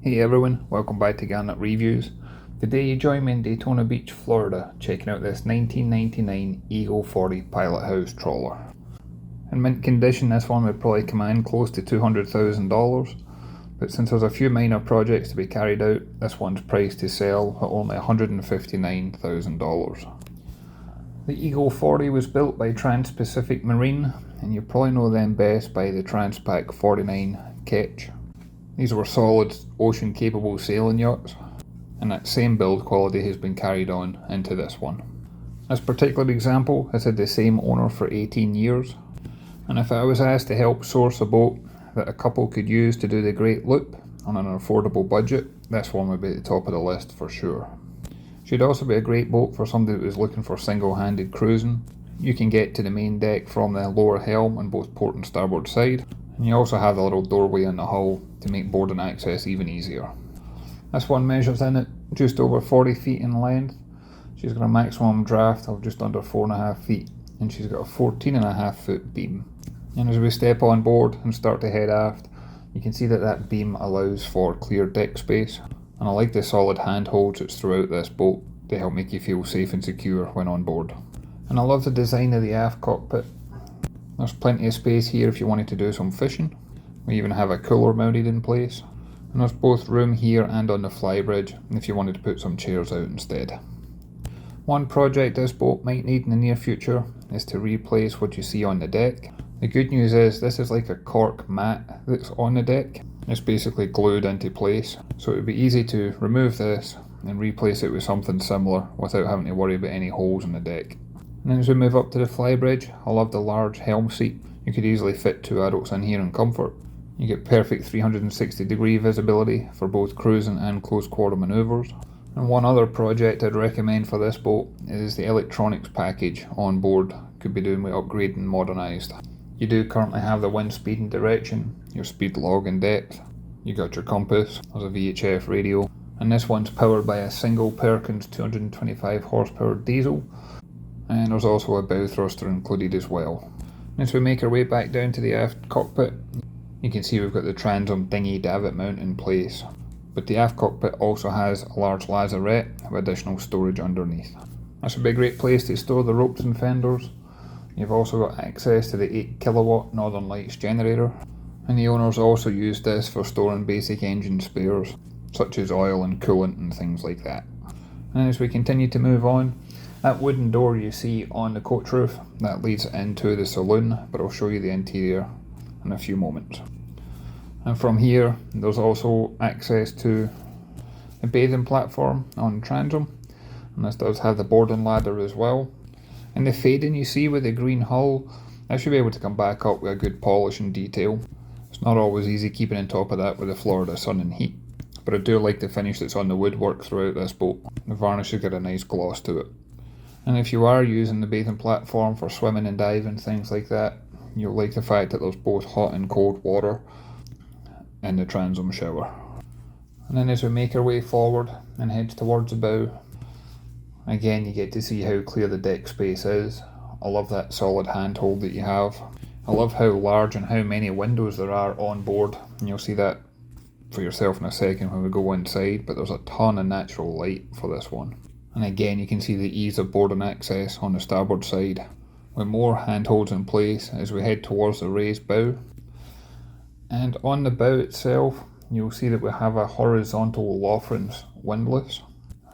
Hey everyone, welcome back to Garnock Reviews. Today you join me in Daytona Beach, Florida, checking out this 1999 Eagle 40 Pilothouse Trawler. In mint condition, this one would probably command close to $200,000, but since there's a few minor projects to be carried out, this one's priced to sell at only $159,000. The Eagle 40 was built by Trans-Pacific Marine, and you probably know them best by the Transpac 49 Ketch. These were solid, ocean-capable sailing yachts, and that same build quality has been carried on into this one. This particular example has had the same owner for 18 years, and if I was asked to help source a boat that a couple could use to do the Great Loop on an affordable budget, this one would be at the top of the list for sure. Should also be a great boat for somebody that was looking for single-handed cruising. You can get to the main deck from the lower helm on both port and starboard side, and you also have a little doorway in the hull to make boarding access even easier. This one measures in at just over 40 feet in length. She's got a maximum draft of just under 4.5 feet, and she's got a 14.5 foot beam. And as we step on board and start to head aft, you can see that that beam allows for clear deck space, and I like the solid handholds that's throughout this boat to help make you feel safe and secure when on board. And I love the design of the aft cockpit. There's plenty of space here if you wanted to do some fishing. We even have a cooler mounted in place, and there's both room here and on the Flybridge if you wanted to put some chairs out instead. One project this boat might need in the near future is to replace what you see on the deck. The good news is this is like a cork mat that's on the deck. It's basically glued into place, so it would be easy to remove this and replace it with something similar without having to worry about any holes in the deck. And then as we move up to the Flybridge, I love the large helm seat. You could easily fit 2 adults in here in comfort. You get perfect 360 degree visibility for both cruising and close quarter manoeuvres. And one other project I'd recommend for this boat is the electronics package on board. Could be doing with upgrading and modernised. You do currently have the wind speed and direction, your speed log and depth. You got your compass, there's a VHF radio, and this one's powered by a single Perkins 225 horsepower diesel. And there's also a bow thruster included as well. And as we make our way back down to the aft cockpit, you can see we've got the transom dinghy davit mount in place. But the aft cockpit also has a large lazarette with additional storage underneath. This would be a great place to store the ropes and fenders. You've also got access to the 8 kilowatt Northern Lights generator, and the owners also used this for storing basic engine spares, such as oil and coolant and things like that. And as we continue to move on, that wooden door you see on the coach roof, that leads into the saloon, but I'll show you the interior in a few moments. And from here, there's also access to a bathing platform on transom, and this does have the boarding ladder as well. And the fading you see with the green hull, I should be able to come back up with a good polish and detail. It's not always easy keeping on top of that with the Florida sun and heat, but I do like the finish that's on the woodwork throughout this boat. The varnish has got a nice gloss to it. And if you are using the bathing platform for swimming and diving, things like that, you'll like the fact that there's both hot and cold water in the transom shower. And then as we make our way forward and head towards the bow, again you get to see how clear the deck space is. I love that solid handhold that you have. I love how large and how many windows there are on board, and you'll see that for yourself in a second when we go inside, but there's a ton of natural light for this one. And again you can see the ease of boarding access on the starboard side, with more handholds in place as we head towards the raised bow. And on the bow itself, you'll see that we have a horizontal Lofrans windlass.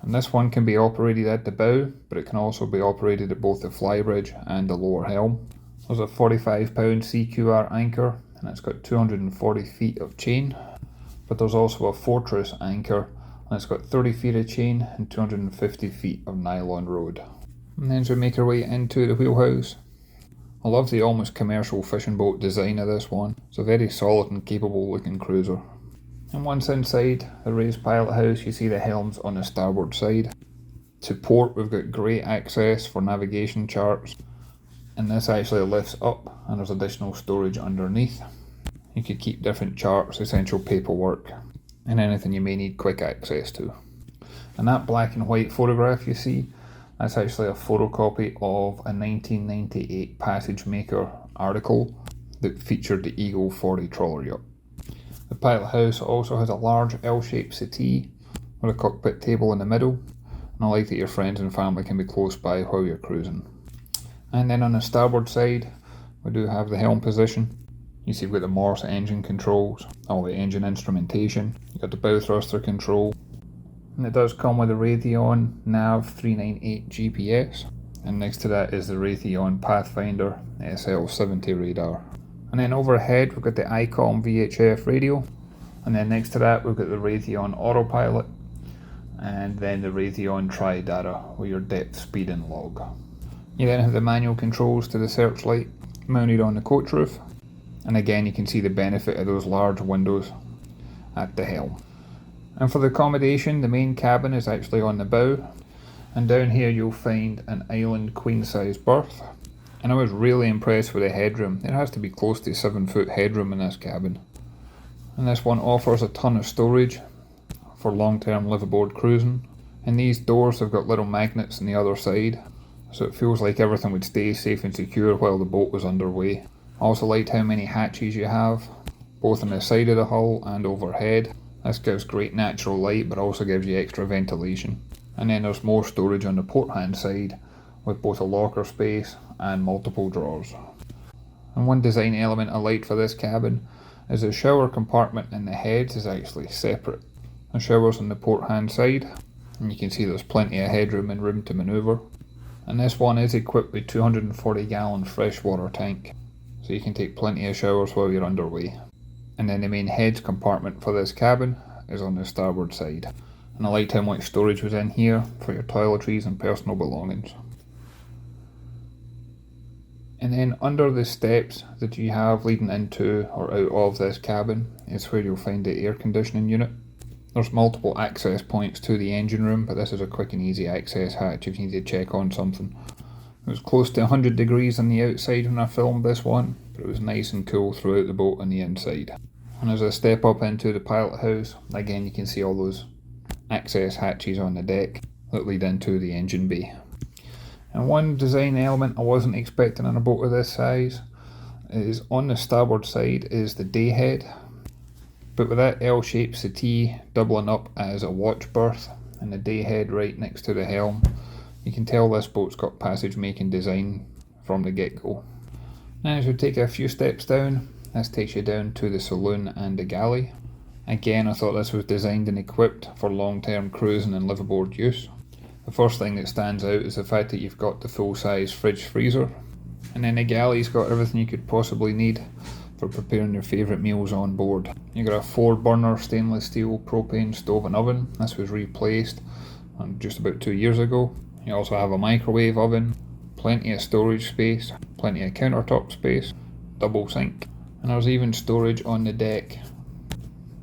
And this one can be operated at the bow, but it can also be operated at both the Flybridge and the lower helm. There's a 45-pound CQR anchor, and it's got 240 feet of chain. But there's also a Fortress anchor, and it's got 30 feet of chain and 250 feet of nylon rod. And then as we make our way into the wheelhouse, I love the almost commercial fishing boat design of this one. It's a very solid and capable looking cruiser. And once inside the raised pilot house, you see the helms on the starboard side. To port, we've got great access for navigation charts, and this actually lifts up and there's additional storage underneath. You could keep different charts, essential paperwork, and anything you may need quick access to. And that black and white photograph you see, that's actually a photocopy of a 1998 Passage Maker article that featured the Eagle 40 Trawler Yacht. The Pilothouse also has a large L-shaped settee with a cockpit table in the middle, and I like that your friends and family can be close by while you're cruising. And then on the starboard side, we do have the helm position. You see we've got the Morse engine controls, all the engine instrumentation, you've got the bow thruster control, and it does come with a Raytheon Nav 398 GPS, and next to that is the Raytheon Pathfinder SL70 radar. And then overhead we've got the ICOM VHF radio, and then next to that we've got the Raytheon Autopilot, and then the Raytheon Tri-Data with your depth, speed and log. You then have the manual controls to the searchlight mounted on the coach roof, and again you can see the benefit of those large windows at the helm. And for the accommodation, the main cabin is actually on the bow, and down here you'll find an island queen size berth, and I was really impressed with the headroom. There has to be close to 7-foot headroom in this cabin, and this one offers a ton of storage for long-term liveaboard cruising, and these doors have got little magnets on the other side, so it feels like everything would stay safe and secure while the boat was underway. I also liked how many hatches you have, both on the side of the hull and overhead. This gives great natural light but also gives you extra ventilation. And then there's more storage on the port hand side with both a locker space and multiple drawers. And one design element I liked for this cabin is the shower compartment in the heads is actually separate. The shower's on the port hand side, and you can see there's plenty of headroom and room to manoeuvre. And this one is equipped with 240 gallon freshwater tank, so you can take plenty of showers while you're underway. And then the main heads compartment for this cabin is on the starboard side. And I liked how much storage was in here for your toiletries and personal belongings. And then under the steps that you have leading into or out of this cabin is where you'll find the air conditioning unit. There's multiple access points to the engine room, but this is a quick and easy access hatch if you need to check on something. It was close to 100 degrees on the outside when I filmed this one, but it was nice and cool throughout the boat on the inside. And as I step up into the Pilothouse, again you can see all those access hatches on the deck that lead into the engine bay. And one design element I wasn't expecting on a boat of this size is on the starboard side is the day head, but with that L-shaped settee doubling up as a watch berth and the day head right next to the helm, you can tell this boat's got passage making design from the get-go. Now as we take a few steps down, this takes you down to the saloon and the galley. Again, I thought this was designed and equipped for long-term cruising and liveaboard use. The first thing that stands out is the fact that you've got the full-size fridge freezer, and then the galley's got everything you could possibly need for preparing your favourite meals on board. You've got a 4-burner stainless steel propane stove and oven. This was replaced just about 2 years ago. You also have a microwave oven, plenty of storage space, plenty of countertop space, double sink, and there's even storage on the deck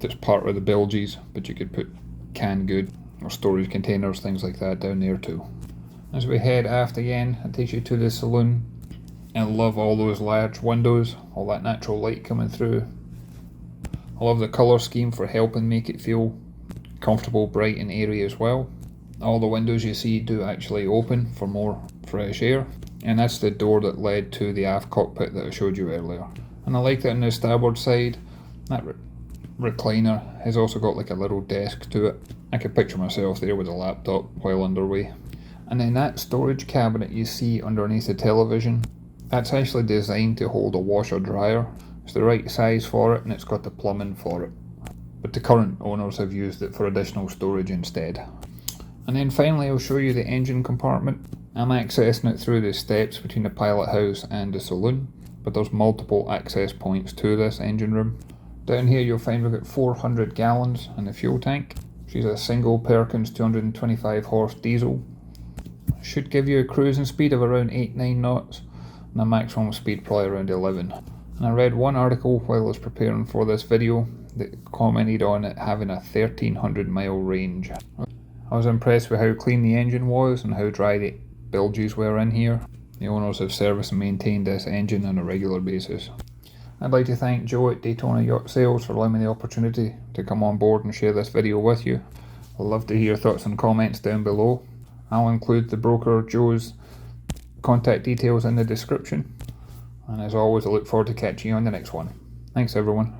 that's part of the bilges, but you could put canned good or storage containers, things like that down there too. As we head aft again, it takes you to the saloon. I love all those large windows, all that natural light coming through. I love the colour scheme for helping make it feel comfortable, bright and airy as well. All the windows you see do actually open for more fresh air, and that's the door that led to the aft cockpit that I showed you earlier. And I like that on the starboard side, that recliner has also got like a little desk to it. I could picture myself there with a laptop while underway. And then that storage cabinet you see underneath the television, that's actually designed to hold a washer dryer. It's the right size for it and it's got the plumbing for it. But the current owners have used it for additional storage instead. And then finally I'll show you the engine compartment. I'm accessing it through the steps between the Pilothouse and the saloon, but there's multiple access points to this engine room. Down here you'll find we've got 400 gallons in the fuel tank. She's a single Perkins 225 horse diesel. Should give you a cruising speed of around 8-9 knots and a maximum speed probably around 11. And I read one article while I was preparing for this video that commented on it having a 1300 mile range. I was impressed with how clean the engine was and how dry the bilges were in here. The owners have serviced and maintained this engine on a regular basis. I'd like to thank Joe at Daytona Yacht Sales for allowing me the opportunity to come on board and share this video with you. I'd love to hear your thoughts and comments down below. I'll include the broker Joe's contact details in the description. And as always, I look forward to catching you on the next one. Thanks everyone.